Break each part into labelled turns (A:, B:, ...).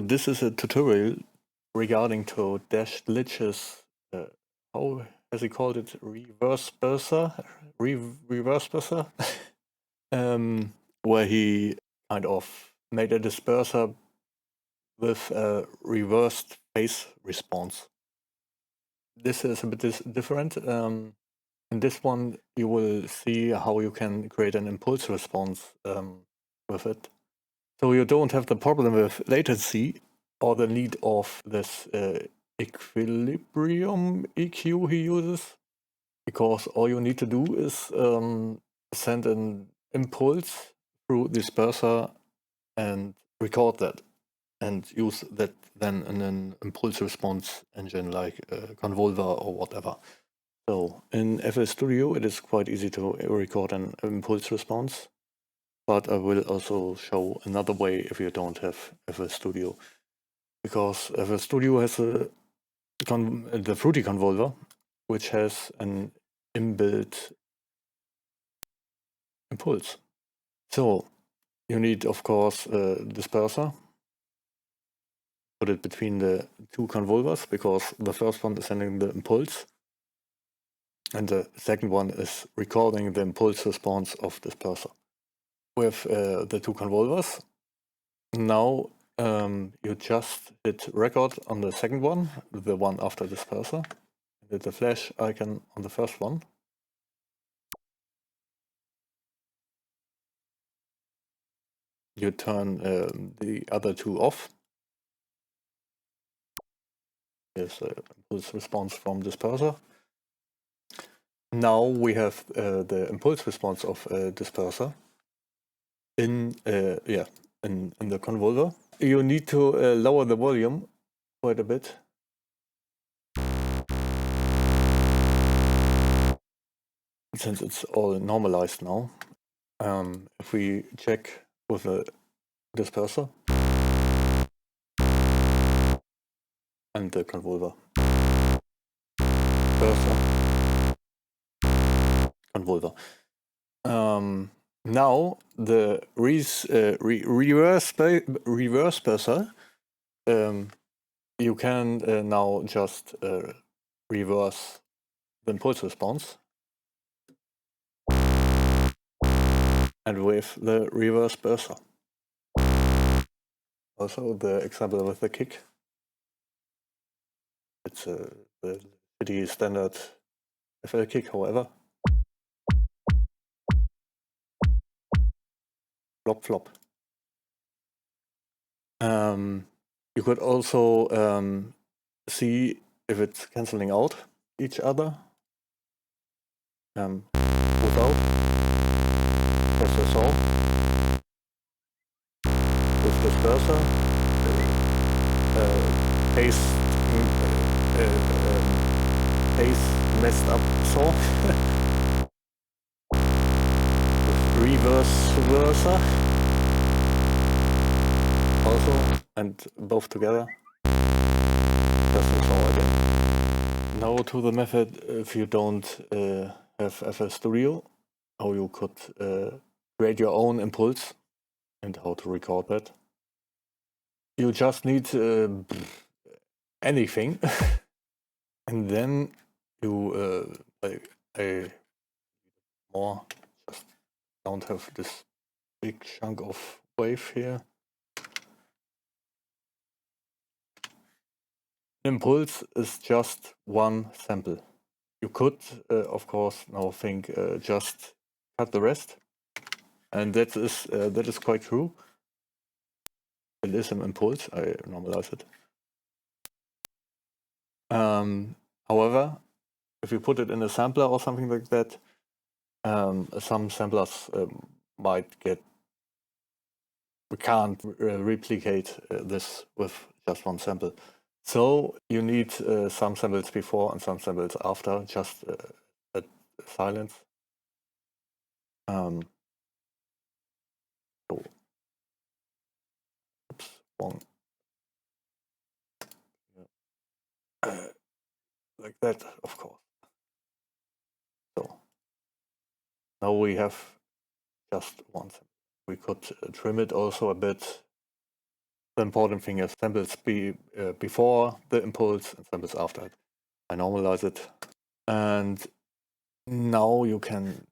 A: So this is a tutorial regarding to dash glitches. How has he called it? Reversperser? Reversperser? Where he kind of made a disperser with a reversed phase response. This is a bit different. In this one, you will see how you can create an impulse response with it. So you don't have the problem with latency or the need of this equilibrium EQ he uses, because all you need to do is send an impulse through the disperser and record that, and use that then in an impulse response engine like Convolver or whatever. So in FL Studio it is quite easy to record an impulse response, but I will also show another way if you don't have FL Studio, because FL Studio has the Fruity Convolver, which has an inbuilt impulse. So you need, of course, a disperser. Put it between the two convolvers, because the first one is sending the impulse and the second one is recording the impulse response of disperser. With the two convolvers, now you just hit record on the second one, the one after disperser, hit the flash icon on the first one. You turn the other two off. Here's the impulse response from disperser. Now we have the impulse response of disperser in the convolver. You need to lower the volume quite a bit. Since it's all normalized now. If we check with a disperser and the convolver. Disperser. Convolver. Now the reversperser, you can now just reverse the impulse response. And with the reversperser. Also the example with the kick. It's the pretty standard FL kick, however. Flop, flop. You could also see if it's cancelling out each other. Without. Press the saw. With disperser. Phase messed up saw. With reverser. Also, and both together. Press the saw again. Now to the method if you don't have FL Studio, how you could create your own impulse and how to record that. You just need anything, and then you just don't have this big chunk of wave here. Impulse is just one sample. You could, of course, now think just cut the rest, and that is quite true. It is an impulse. I normalize it. However, if you put it in a sampler or something like that, some samplers might get. We can't replicate this with just one sample. So you need some samples before and some samples after, just a silence. So, oops, wrong. Like that, of course. So now we have just one sample. We could trim it also a bit. the important thing is samples before the impulse and samples after it. I normalize it, and now you can,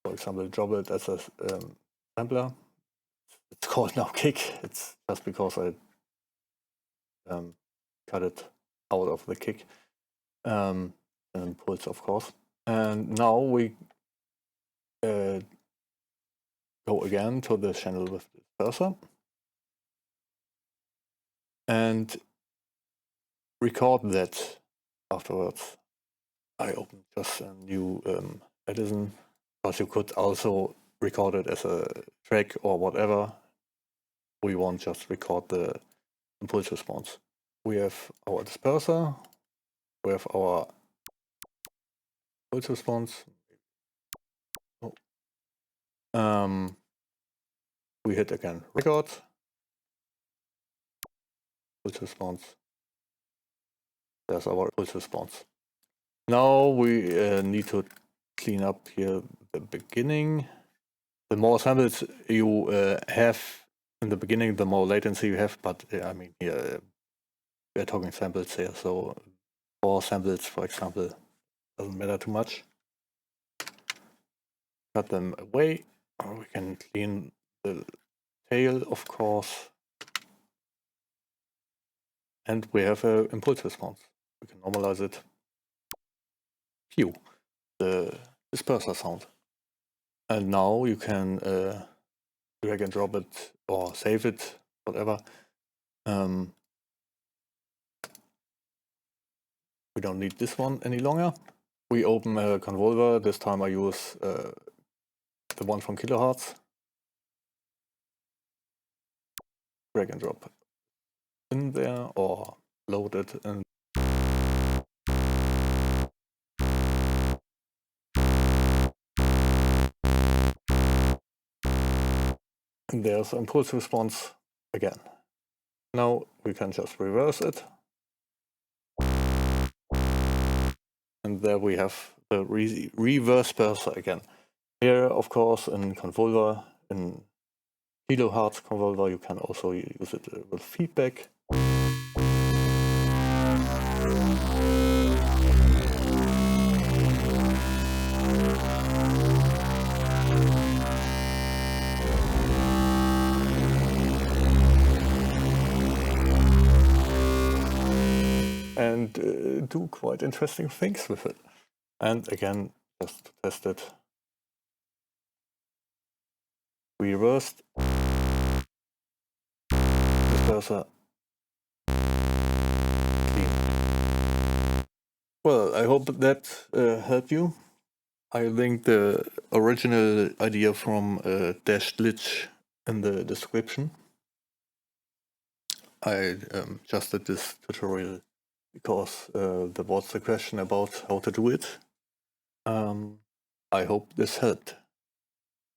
A: for example, drop it as a sampler. It's called now kick. It's just because I cut it out of the kick. An impulse, of course. And now we go again to the channel with the disperser and record that afterwards. I open just a new Edison, because you could also record it as a track or whatever. We won't just record the impulse response. We have our disperser, we have our impulse response. We hit again record, impulse response. There's our impulse response. Now we need to clean up here the beginning. The more samples you have in the beginning, the more latency you have. But I mean, here we're talking samples here, so 4 samples, for example, doesn't matter too much. Cut them away. We can clean the tail, of course, and we have an impulse response. We can normalize it. Pew, the disperser sound. And now you can drag and drop it or save it, whatever. We don't need this one any longer. We open a convolver. This time I use the one from kilohertz. Drag and drop in there or load it in. And there's impulse response again. Now we can just reverse it. And there we have the reversperser again. Here, of course, in convolver, in kilohertz convolver, you can also use it with feedback. And do quite interesting things with it. And again, just to test it, we reversed disperser clean. Well, I hope that helped you. I linked the original idea from Dash Glitch in the description. I just did this tutorial because there was a question about how to do it. I hope this helped.